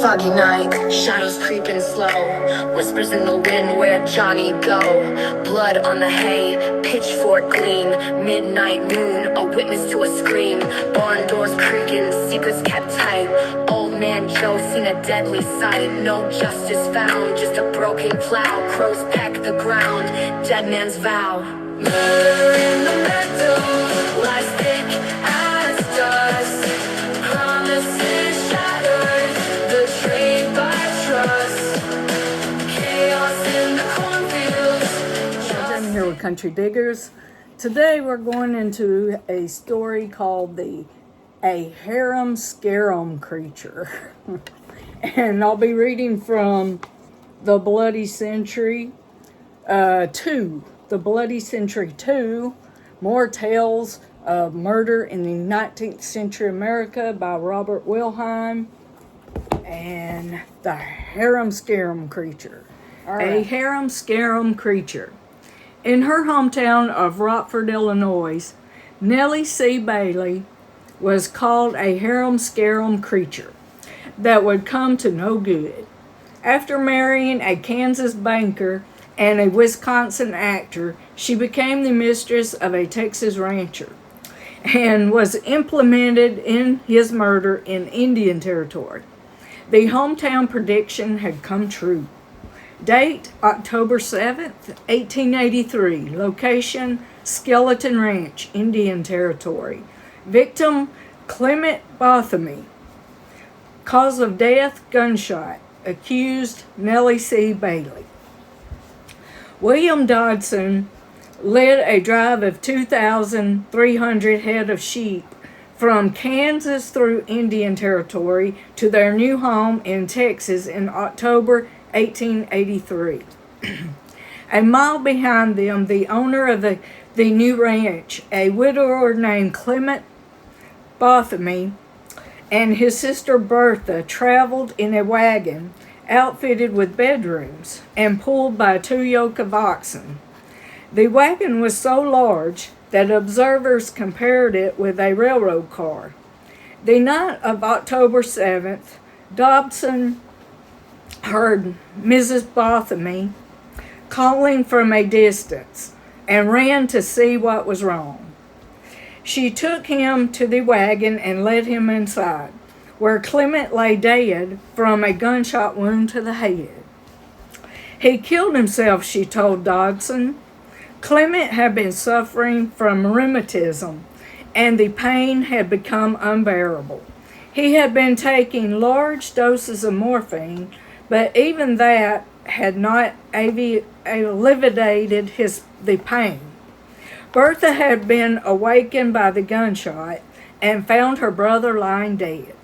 foggy night, shadows creeping slow, whispers in the wind, where'd Johnny go? Blood on the hay, pitchfork gleam, midnight moon, a witness to a scream, barn doors creaking, secrets kept tight. Old man Joe seen a deadly sight, no justice found, just a broken plow, crows peck the ground, dead man's vow. Murder in the meadow, lies thick as dust, promises shattered, betrayed by trust, chaos in the cornfields. I'm here with Country Diggers. Today we're going into a story called A Harum-Scarum Creature. And I'll be reading from The Bloody Century 2. The Bloody Century 2, More Tales of Murder in the 19th Century America by Robert Wilhelm, and The Harum-Scarum Creature. A Harum-Scarum Creature. In her hometown of Rockford, Illinois, Nellie C. Bailey was called a Harum-Scarum Creature that would come to no good. After marrying a Kansas banker and a Wisconsin actor, she became the mistress of a Texas rancher and was implemented in his murder in Indian Territory. The hometown prediction had come true. Date, October 7th, 1883. Location, Skeleton Ranch, Indian Territory. Victim, Clement Bothamy. Cause of death, gunshot. Accused, Nellie C. Bailey. William Dodson led a drive of 2,300 head of sheep from Kansas through Indian Territory to their new home in Texas in October 1883. A mile behind them, the owner of the new ranch, a widower named Clement Bothamy, and his sister Bertha traveled in a wagon outfitted with bedrooms and pulled by 2 yoke of oxen. The wagon was so large that observers compared it with a railroad car. The night of October 7th, Dobson heard Mrs. Bothamy calling from a distance and ran to see what was wrong. She took him to the wagon and led him inside, where Clement lay dead from a gunshot wound to the head. He killed himself, she told Dodson. Clement had been suffering from rheumatism, and the pain had become unbearable. He had been taking large doses of morphine, but even that had not alleviated the pain. Bertha had been awakened by the gunshot and found her brother lying dead.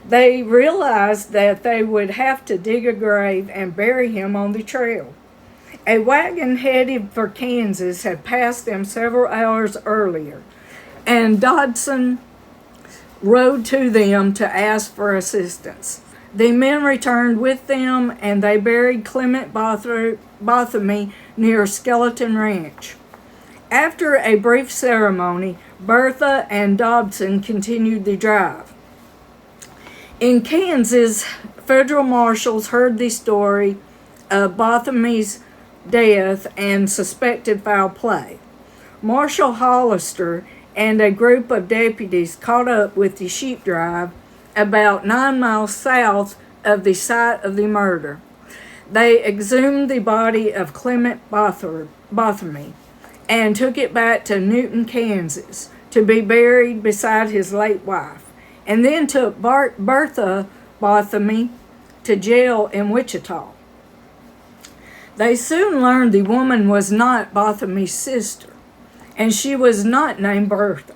They realized that they would have to dig a grave and bury him on the trail. A wagon headed for Kansas had passed them several hours earlier, and Dodson rode to them to ask for assistance. The men returned with them, and they buried Clement Bothamy near Skeleton Ranch. After a brief ceremony, Bertha and Dobson continued the drive. In Kansas, federal marshals heard the story of Bothamy's death and suspected foul play. Marshal Hollister and a group of deputies caught up with the sheep drive about 9 miles south of the site of the murder. They exhumed the body of Clement Bothamy and took it back to Newton, Kansas, to be buried beside his late wife, and then took Bertha Bothamy to jail in Wichita. They soon learned the woman was not Bothamy's sister, and she was not named Bertha.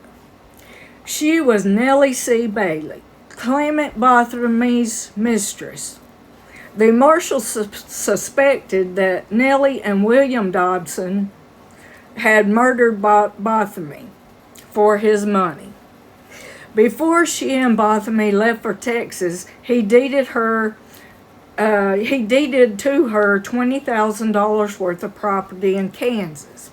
She was Nellie C. Bailey, Clement Bothamy's mistress. The marshals suspected that Nellie and William Dobson had murdered Bothamy for his money. Before she and Bothamy left for Texas, he deeded to her $20,000 worth of property in Kansas.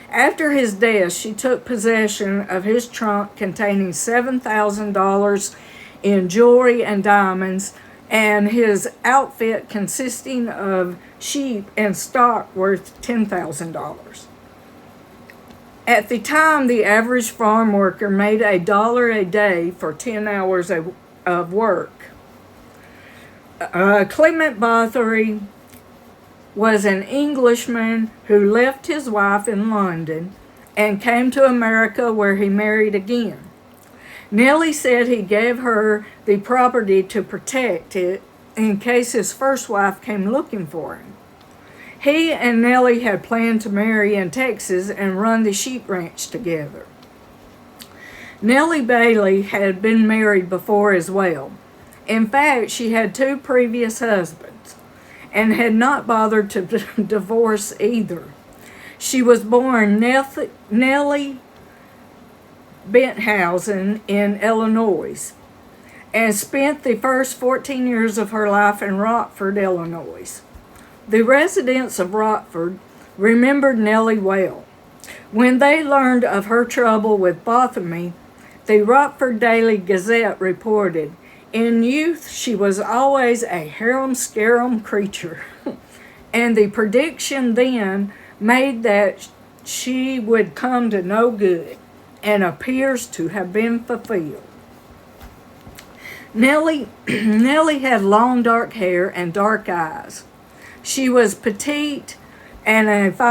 After his death, she took possession of his trunk containing $7,000 in jewelry and diamonds, and his outfit consisting of sheep and stock worth $10,000. At the time, the average farm worker made $1 a day for 10 hours of work. Clement Bathory was an Englishman who left his wife in London and came to America, where he married again. Nellie said he gave her the property to protect it in case his first wife came looking for him. He and Nellie had planned to marry in Texas and run the sheep ranch together. Nellie Bailey had been married before as well. In fact, she had 2 previous husbands and had not bothered to divorce either. She was born Nellie Benthausen in Illinois and spent the first 14 years of her life in Rockford, Illinois. The residents of Rockford remembered Nellie well. When they learned of her trouble with botany, the Rockford Daily Gazette reported, "In youth, she was always a harum-scarum creature," and the prediction then made that she would come to no good, and appears to have been fulfilled. Nellie had long dark hair and dark eyes. She was petite and with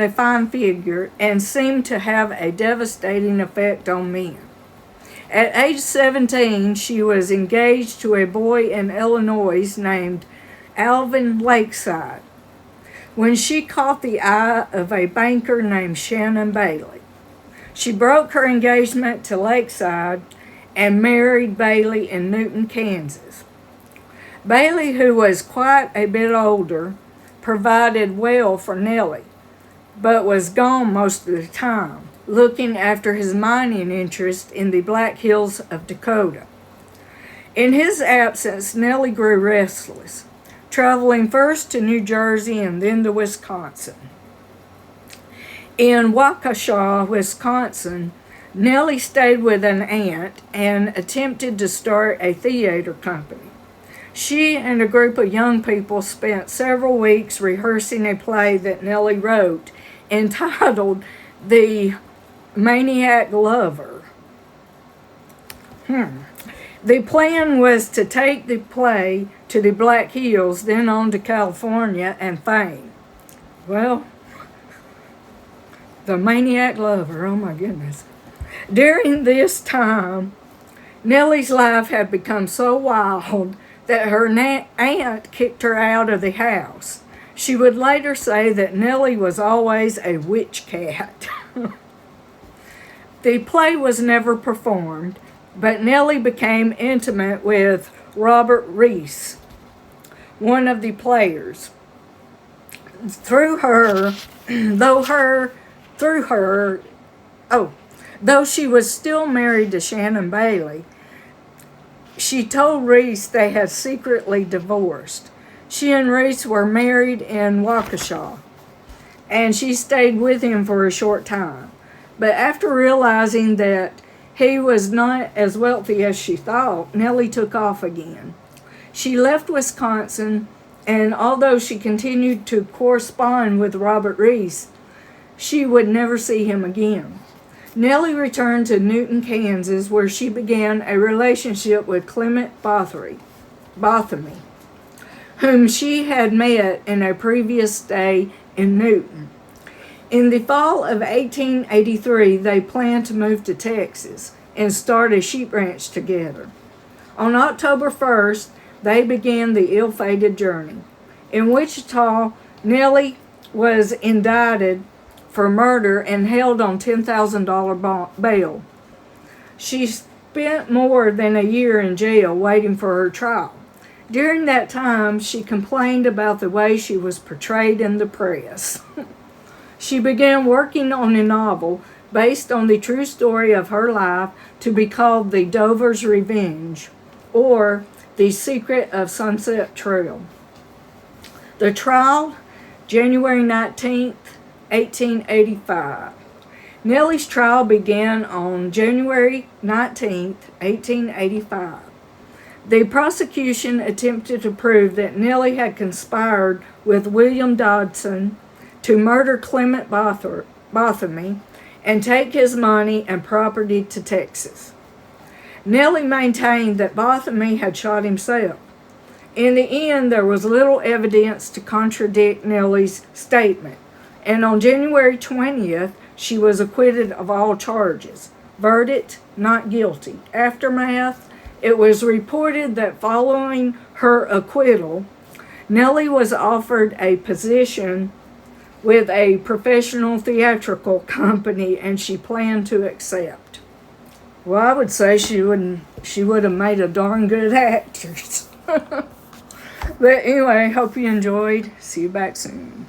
a fine figure, and seemed to have a devastating effect on men. At age 17, she was engaged to a boy in Illinois named Alvin Lakeside, when she caught the eye of a banker named Shannon Bailey. She broke her engagement to Lakeside and married Bailey in Newton, Kansas. Bailey, who was quite a bit older, provided well for Nellie, but was gone most of the time, looking after his mining interest in the Black Hills of Dakota. In his absence, Nellie grew restless, traveling first to New Jersey and then to Wisconsin. In Waukesha, Wisconsin, Nellie stayed with an aunt and attempted to start a theater company. She and a group of young people spent several weeks rehearsing a play that Nellie wrote entitled The Maniac Lover. The plan was to take the play to the Black Hills, then on to California and fame. Well, the Maniac Lover, oh my goodness. During this time, Nellie's life had become so wild that her aunt kicked her out of the house. She would later say that Nellie was always a witch cat. The play was never performed, but Nellie became intimate with Robert Reese, one of the players. Though she was still married to Shannon Bailey, she told Reese they had secretly divorced. She and Reese were married in Waukesha, and she stayed with him for a short time. But after realizing that he was not as wealthy as she thought, Nellie took off again. She left Wisconsin, and although she continued to correspond with Robert Reese, she would never see him again. Nellie returned to Newton, Kansas, where she began a relationship with Clement Bathory, whom she had met in a previous stay in Newton. In the fall of 1883, they planned to move to Texas and start a sheep ranch together. On October 1st, they began the ill-fated journey. In Wichita, Nellie was indicted for murder and held on $10,000 bail. She spent more than a year in jail waiting for her trial. During that time, she complained about the way she was portrayed in the press. She began working on a novel based on the true story of her life to be called The Dover's Revenge, or The Secret of Sunset Trail. The trial, January 19th, 1885. Nellie's trial began on January 19th, 1885. The prosecution attempted to prove that Nellie had conspired with William Dodson to murder Clement Bothamy and take his money and property to Texas. Nellie maintained that Bothamy had shot himself. In the end, there was little evidence to contradict Nellie's statement, and on January 20th, she was acquitted of all charges. Verdict, not guilty. Aftermath, it was reported that following her acquittal, Nellie was offered a position with a professional theatrical company, and she planned to accept. Well, I would say she would have made a darn good actress. But anyway, hope you enjoyed. See you back soon.